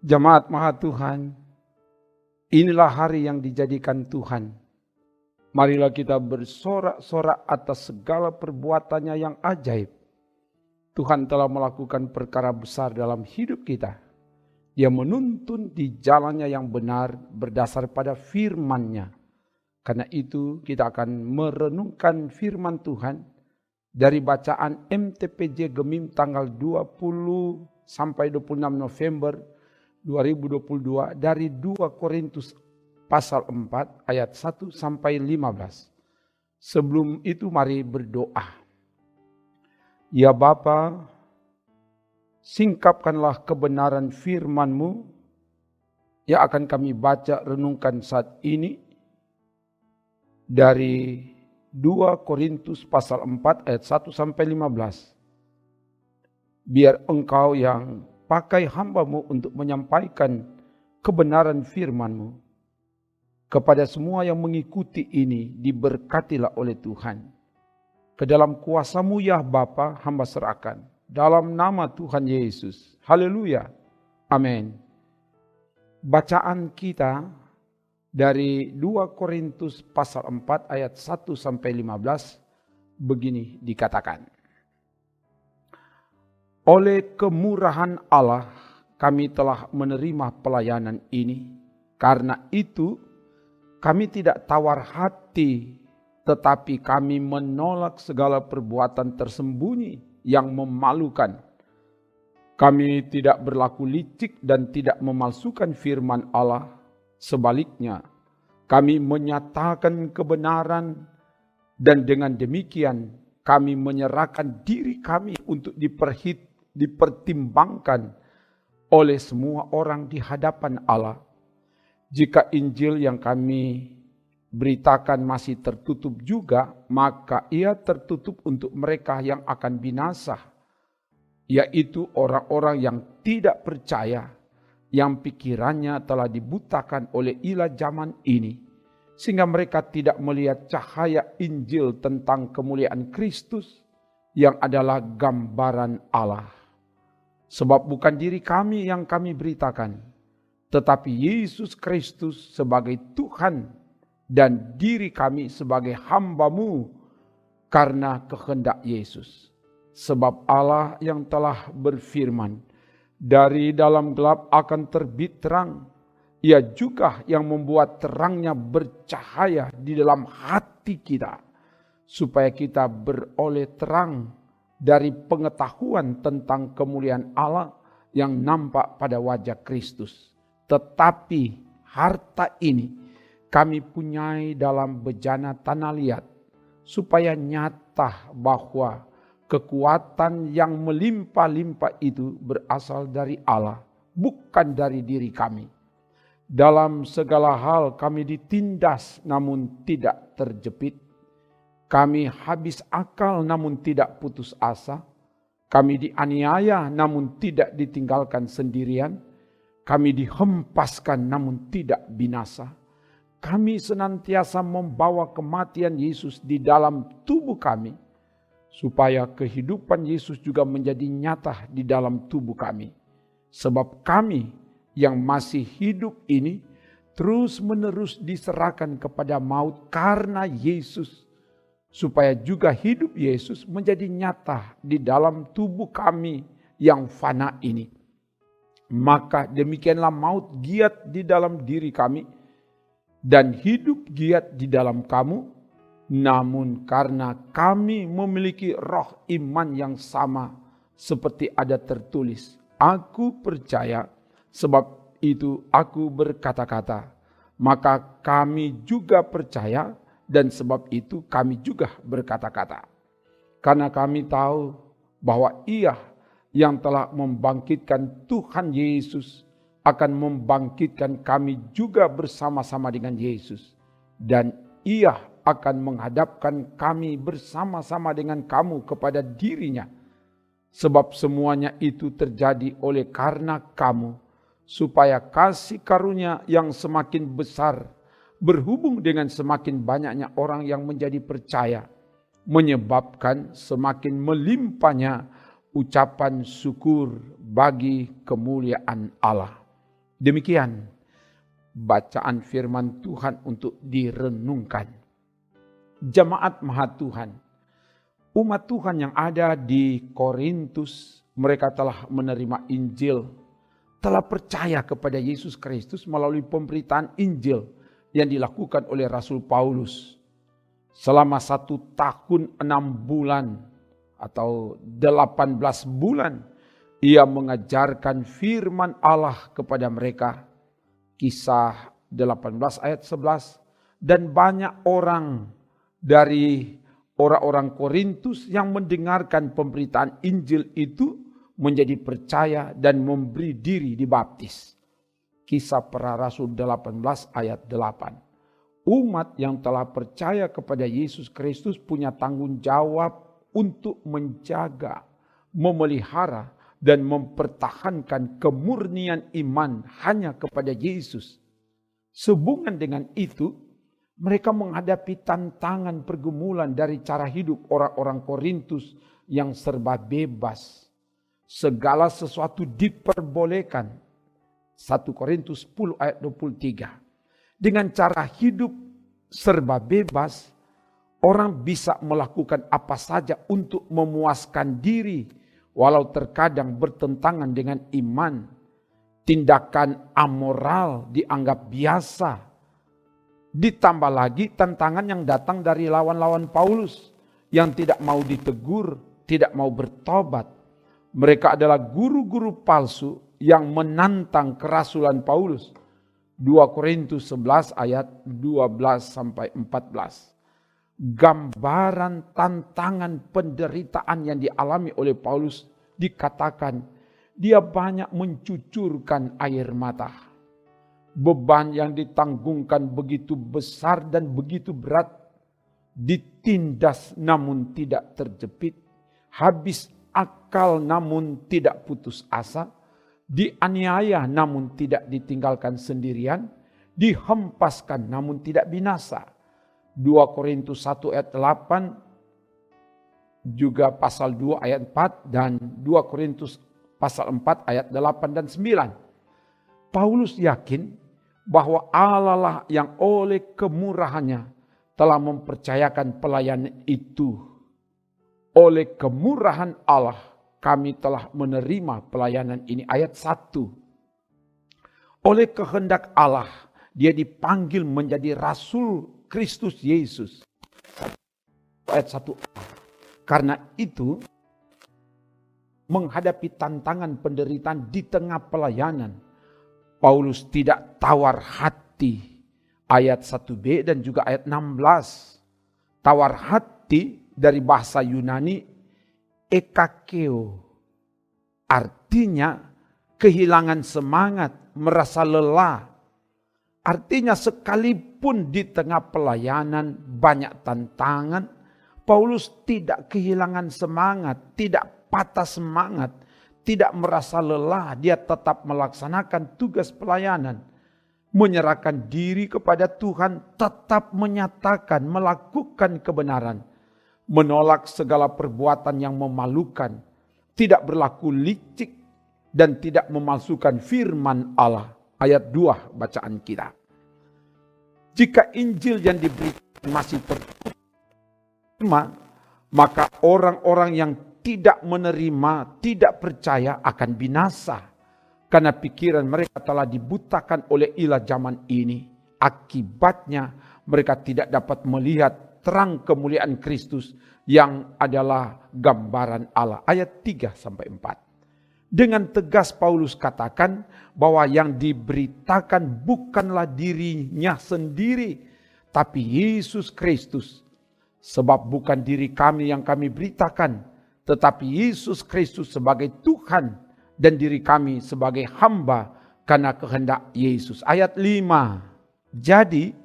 Jemaat Maha Tuhan, inilah hari yang dijadikan Tuhan. Marilah kita bersorak-sorak atas segala perbuatannya yang ajaib. Tuhan telah melakukan perkara besar dalam hidup kita. Dia menuntun di jalannya yang benar berdasar pada firman-Nya. Karena itu kita akan merenungkan firman Tuhan dari bacaan MTPJ Gemim tanggal 20 sampai 26 November 2022 dari 2 Korintus pasal 4 ayat 1 sampai 15. Sebelum itu mari berdoa. Ya Bapa, singkapkanlah kebenaran firman-Mu yang akan kami baca renungkan saat ini dari 2 Korintus pasal 4 ayat 1 sampai 15. Biar Engkau yang pakai hamba-Mu untuk menyampaikan kebenaran firman-Mu. Kepada semua yang mengikuti ini diberkatilah oleh Tuhan. Ke dalam kuasa-Mu ya Bapa, hamba serahkan. Dalam nama Tuhan Yesus. Haleluya. Amin. Bacaan kita dari 2 Korintus pasal 4 ayat 1 sampai 15 begini dikatakan. Oleh kemurahan Allah kami telah menerima pelayanan ini. Karena itu kami tidak tawar hati, tetapi kami menolak segala perbuatan tersembunyi yang memalukan. Kami tidak berlaku licik dan tidak memalsukan firman Allah. Sebaliknya, kami menyatakan kebenaran dan dengan demikian kami menyerahkan diri kami untuk dipertimbangkan oleh semua orang di hadapan Allah. Jika Injil yang kami beritakan masih tertutup juga, maka ia tertutup untuk mereka yang akan binasa, yaitu orang-orang yang tidak percaya, yang pikirannya telah dibutakan oleh ilah zaman ini, sehingga mereka tidak melihat cahaya Injil tentang kemuliaan Kristus yang adalah gambaran Allah. Sebab bukan diri kami yang kami beritakan, tetapi Yesus Kristus sebagai Tuhan dan diri kami sebagai hamba-Mu karena kehendak Yesus. Sebab Allah yang telah berfirman, dari dalam gelap akan terbit terang. Ia juga yang membuat terangnya bercahaya di dalam hati kita, supaya kita beroleh terang dari pengetahuan tentang kemuliaan Allah yang nampak pada wajah Kristus. Tetapi harta ini kami punyai dalam bejana tanah liat, supaya nyata bahwa kekuatan yang melimpah-limpah itu berasal dari Allah, bukan dari diri kami. Dalam segala hal kami ditindas namun tidak terjepit. Kami habis akal namun tidak putus asa. Kami dianiaya namun tidak ditinggalkan sendirian. Kami dihempaskan namun tidak binasa. Kami senantiasa membawa kematian Yesus di dalam tubuh kami, supaya kehidupan Yesus juga menjadi nyata di dalam tubuh kami. Sebab kami yang masih hidup ini terus menerus diserahkan kepada maut karena Yesus, supaya juga hidup Yesus menjadi nyata di dalam tubuh kami yang fana ini. Maka demikianlah maut giat di dalam diri kami dan hidup giat di dalam kamu. Namun karena kami memiliki roh iman yang sama, seperti ada tertulis, aku percaya, sebab itu aku berkata-kata. Maka kami juga percaya, dan sebab itu kami juga berkata-kata. Karena kami tahu bahwa Ia yang telah membangkitkan Tuhan Yesus akan membangkitkan kami juga bersama-sama dengan Yesus. Dan Ia akan menghadapkan kami bersama-sama dengan kamu kepada dirinya. Sebab semuanya itu terjadi oleh karena kamu, supaya kasih karunia yang semakin besar berhubung dengan semakin banyaknya orang yang menjadi percaya, menyebabkan semakin melimpahnya ucapan syukur bagi kemuliaan Allah. Demikian bacaan firman Tuhan untuk direnungkan. Jemaat Maha Tuhan, umat Tuhan yang ada di Korintus, mereka telah menerima Injil, telah percaya kepada Yesus Kristus melalui pemberitaan Injil yang dilakukan oleh Rasul Paulus. Selama 1 tahun 6 bulan atau 18 bulan, ia mengajarkan firman Allah kepada mereka. Kisah 18 ayat 11. Dan banyak orang dari orang-orang Korintus yang mendengarkan pemberitaan Injil itu menjadi percaya dan memberi diri dibaptis. Kisah Para Rasul 18 ayat 8. Umat yang telah percaya kepada Yesus Kristus punya tanggung jawab untuk menjaga, memelihara, dan mempertahankan kemurnian iman hanya kepada Yesus. Sehubungan dengan itu, mereka menghadapi tantangan pergumulan dari cara hidup orang-orang Korintus yang serba bebas. Segala sesuatu diperbolehkan. 1 Korintus 10 ayat 23. Dengan cara hidup serba bebas, orang bisa melakukan apa saja untuk memuaskan diri, walau terkadang bertentangan dengan iman. Tindakan amoral dianggap biasa. Ditambah lagi tantangan yang datang dari lawan-lawan Paulus yang tidak mau ditegur, tidak mau bertobat. Mereka adalah guru-guru palsu yang menantang kerasulan Paulus. 2 Korintus 11 ayat 12 sampai 14. Gambaran tantangan penderitaan yang dialami oleh Paulus dikatakan dia banyak mencucurkan air mata. Beban yang ditanggungkan begitu besar dan begitu berat, ditindas namun tidak terjepit, habis akal namun tidak putus asa, dianiaya namun tidak ditinggalkan sendirian, dihempaskan namun tidak binasa. 2 Korintus 1 ayat 8, juga pasal 2 ayat 4, dan 2 Korintus pasal 4 ayat 8 dan 9. Paulus yakin bahwa Allah lah yang oleh kemurahannya telah mempercayakan pelayanan itu. Oleh kemurahan Allah kami telah menerima pelayanan ini. Ayat 1. Oleh kehendak Allah dia dipanggil menjadi Rasul Kristus Yesus. Ayat 1. Karena itu menghadapi tantangan penderitaan di tengah pelayanan, Paulus tidak tawar hati. Ayat 1b dan juga ayat 16. Tawar hati dari bahasa Yunani ekakeo. Artinya kehilangan semangat, merasa lelah. Artinya sekalipun di tengah pelayanan banyak tantangan, Paulus tidak kehilangan semangat, tidak patah semangat, tidak merasa lelah, dia tetap melaksanakan tugas pelayanan. Menyerahkan diri kepada Tuhan, tetap menyatakan, melakukan kebenaran. Menolak segala perbuatan yang memalukan, tidak berlaku licik, dan tidak memalsukan firman Allah. Ayat 2 bacaan kita. Jika Injil yang diberikan masih terima, maka orang-orang yang tidak menerima, tidak percaya akan binasa. Karena pikiran mereka telah dibutakan oleh ilah zaman ini. Akibatnya mereka tidak dapat melihat terang kemuliaan Kristus yang adalah gambaran Allah. Ayat 3-4. Dengan tegas Paulus katakan bahwa yang diberitakan bukanlah dirinya sendiri, tapi Yesus Kristus. Sebab bukan diri kami yang kami beritakan, tetapi Yesus Kristus sebagai Tuhan dan diri kami sebagai hamba karena kehendak Yesus. Ayat 5. Jadi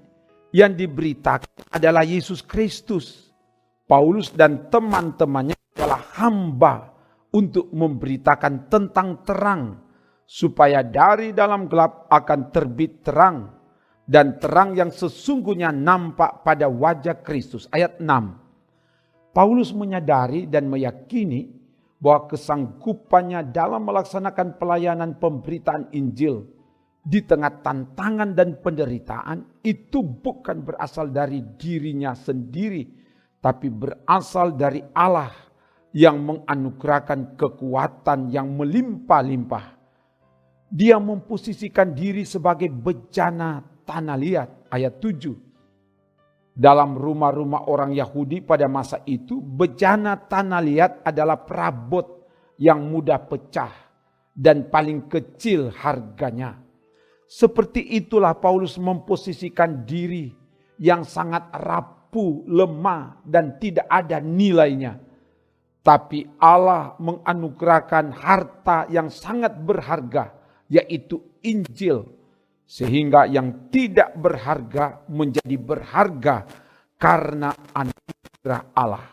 yang diberitakan adalah Yesus Kristus. Paulus dan teman-temannya adalah hamba untuk memberitakan tentang terang, supaya dari dalam gelap akan terbit terang, dan terang yang sesungguhnya nampak pada wajah Kristus. Ayat 6. Paulus menyadari dan meyakini bahwa kesanggupannya dalam melaksanakan pelayanan pemberitaan Injil di tengah tantangan dan penderitaan itu bukan berasal dari dirinya sendiri, tapi berasal dari Allah yang menganugerahkan kekuatan yang melimpah-limpah. Dia memposisikan diri sebagai bejana tanah liat, ayat 7. Dalam rumah-rumah orang Yahudi pada masa itu, bejana tanah liat adalah perabot yang mudah pecah dan paling kecil harganya. Seperti itulah Paulus memposisikan diri yang sangat rapuh, lemah, dan tidak ada nilainya. Tapi Allah menganugerahkan harta yang sangat berharga, yaitu Injil. Sehingga yang tidak berharga menjadi berharga karena anugerah Allah.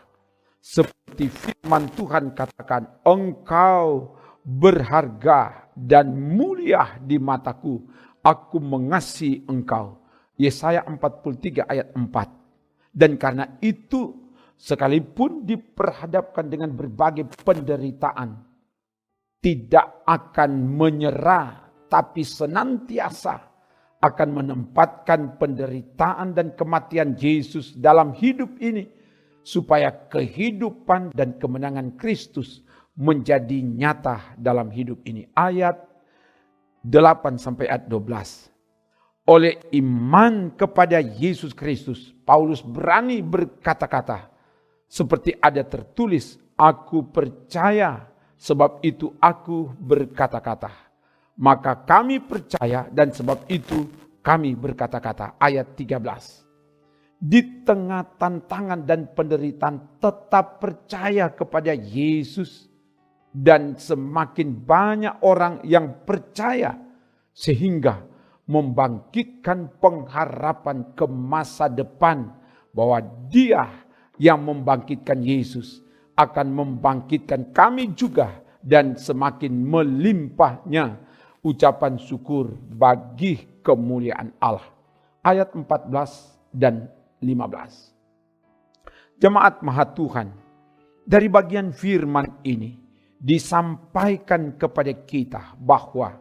Seperti firman Tuhan katakan, engkau berharga dan mulia di mataku, aku mengasihi engkau. Yesaya 43 ayat 4. Dan karena itu, sekalipun diperhadapkan dengan berbagai penderitaan, tidak akan menyerah, tapi senantiasa akan menempatkan penderitaan dan kematian Yesus dalam hidup ini, supaya kehidupan dan kemenangan Kristus menjadi nyata dalam hidup ini. Ayat 8 sampai ayat 12. Oleh iman kepada Yesus Kristus, Paulus berani berkata-kata, seperti ada tertulis, aku percaya, sebab itu aku berkata-kata. Maka kami percaya dan sebab itu kami berkata-kata. Ayat 13. Di tengah tantangan dan penderitaan tetap percaya kepada Yesus. Dan semakin banyak orang yang percaya sehingga membangkitkan pengharapan ke masa depan. Bahwa Dia yang membangkitkan Yesus akan membangkitkan kami juga. Dan semakin melimpahnya ucapan syukur bagi kemuliaan Allah. Ayat 14 dan 15. Jemaat Maha Tuhan, dari bagian firman ini disampaikan kepada kita bahwa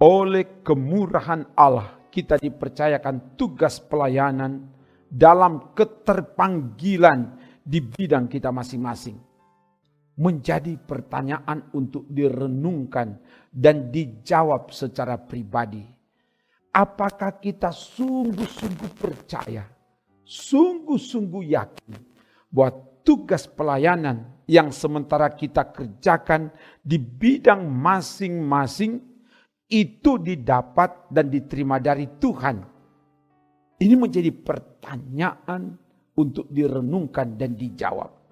oleh kemurahan Allah kita dipercayakan tugas pelayanan dalam keterpanggilan di bidang kita masing-masing. Menjadi pertanyaan untuk direnungkan dan dijawab secara pribadi. Apakah kita sungguh-sungguh percaya, sungguh-sungguh yakin bahwa tugas pelayanan yang sementara kita kerjakan di bidang masing-masing itu didapat dan diterima dari Tuhan? Ini menjadi pertanyaan untuk direnungkan dan dijawab.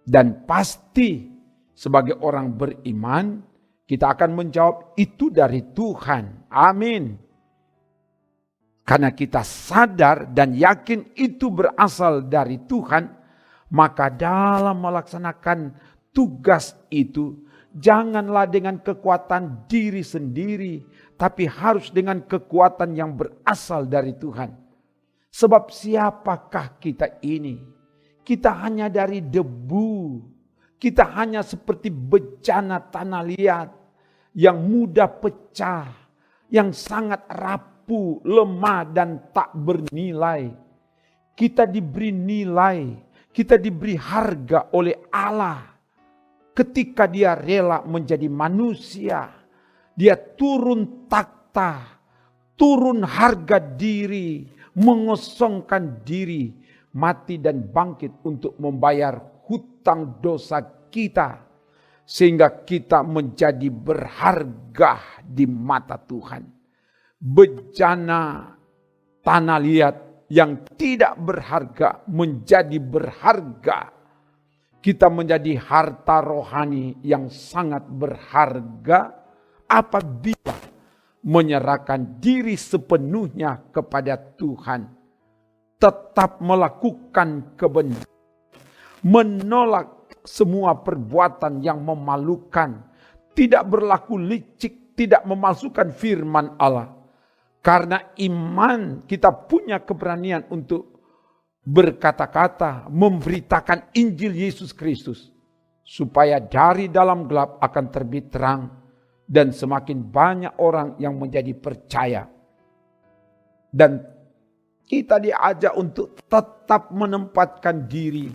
Dan pasti sebagai orang beriman kita akan menjawab itu dari Tuhan. Amin. Karena kita sadar dan yakin itu berasal dari Tuhan, maka dalam melaksanakan tugas itu janganlah dengan kekuatan diri sendiri, tapi harus dengan kekuatan yang berasal dari Tuhan. Sebab siapakah kita ini? Kita hanya dari debu. Kita hanya seperti bejana tanah liat yang mudah pecah, yang sangat rapuh, lemah dan tak bernilai. Kita diberi nilai, kita diberi harga oleh Allah. Ketika Dia rela menjadi manusia, Dia turun takhta, turun harga diri, mengosongkan diri, mati dan bangkit untuk membayar hutang dosa kita. Sehingga kita menjadi berharga di mata Tuhan. Bejana tanah liat yang tidak berharga menjadi berharga. Kita menjadi harta rohani yang sangat berharga apabila menyerahkan diri sepenuhnya kepada Tuhan. Tetap melakukan kebenaran, menolak semua perbuatan yang memalukan, tidak berlaku licik, tidak memalsukan firman Allah. Karena iman kita punya keberanian untuk berkata-kata, memberitakan Injil Yesus Kristus, supaya dari dalam gelap akan terbit terang, dan semakin banyak orang yang menjadi percaya. Dan kita diajak untuk tetap menempatkan diri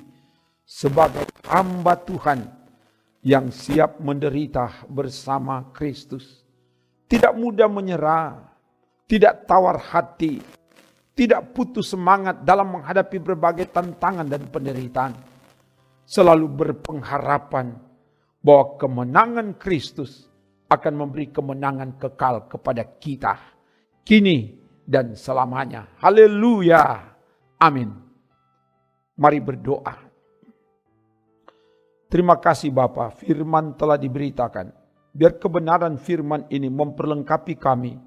sebagai hamba Tuhan yang siap menderita bersama Kristus. Tidak mudah menyerah, tidak tawar hati, tidak putus semangat dalam menghadapi berbagai tantangan dan penderitaan. Selalu berpengharapan bahwa kemenangan Kristus akan memberi kemenangan kekal kepada kita, kini dan selamanya. Haleluya. Amin. Mari berdoa. Terima kasih Bapa, firman telah diberitakan. Biar kebenaran firman ini memperlengkapi kami,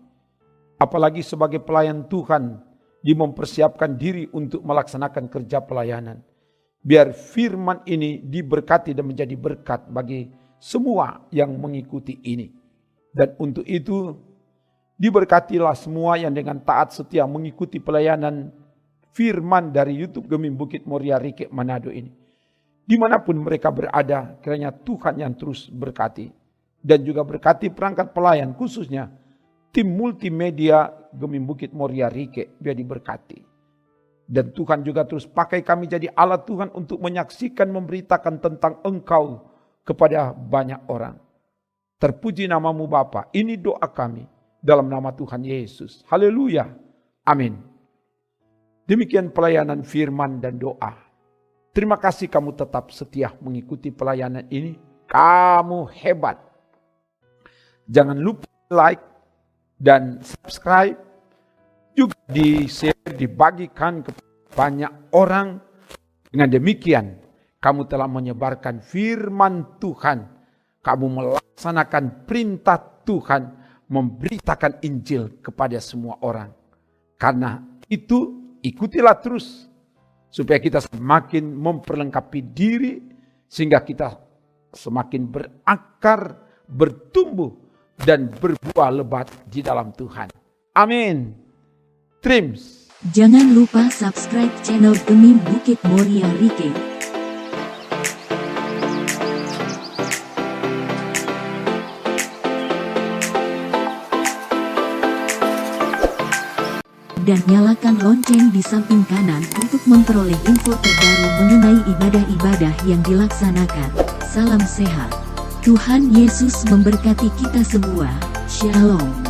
apalagi sebagai pelayan Tuhan, di mempersiapkan diri untuk melaksanakan kerja pelayanan. Biar firman ini diberkati dan menjadi berkat bagi semua yang mengikuti ini. Dan untuk itu, diberkatilah semua yang dengan taat setia mengikuti pelayanan firman dari YouTube Gemim Bukit Moria Rike Manado ini. Dimanapun mereka berada, kiranya Tuhan yang terus berkati. Dan juga berkati perangkat pelayan, khususnya tim multimedia Gemim Bukit Moria Rike, biar diberkati. Dan Tuhan juga terus pakai kami jadi alat Tuhan untuk menyaksikan, memberitakan tentang Engkau kepada banyak orang. Terpuji namamu Bapa. Ini doa kami dalam nama Tuhan Yesus. Haleluya. Amin. Demikian pelayanan firman dan doa. Terima kasih kamu tetap setia mengikuti pelayanan ini. Kamu hebat. Jangan lupa like dan subscribe. Juga di-share, dibagikan ke banyak orang. Dengan demikian, kamu telah menyebarkan firman Tuhan. Kamu melaksanakan perintah Tuhan, memberitakan Injil kepada semua orang. Karena itu, ikutilah terus. Supaya kita semakin memperlengkapi diri, sehingga kita semakin berakar, bertumbuh, dan berbuah lebat di dalam Tuhan. Amin. Trims. Jangan lupa subscribe channel Gemim Bukit Moria Rike. Dan nyalakan lonceng di samping kanan untuk memperoleh info terbaru mengenai ibadah-ibadah yang dilaksanakan. Salam sehat. Tuhan Yesus memberkati kita semua. Shalom.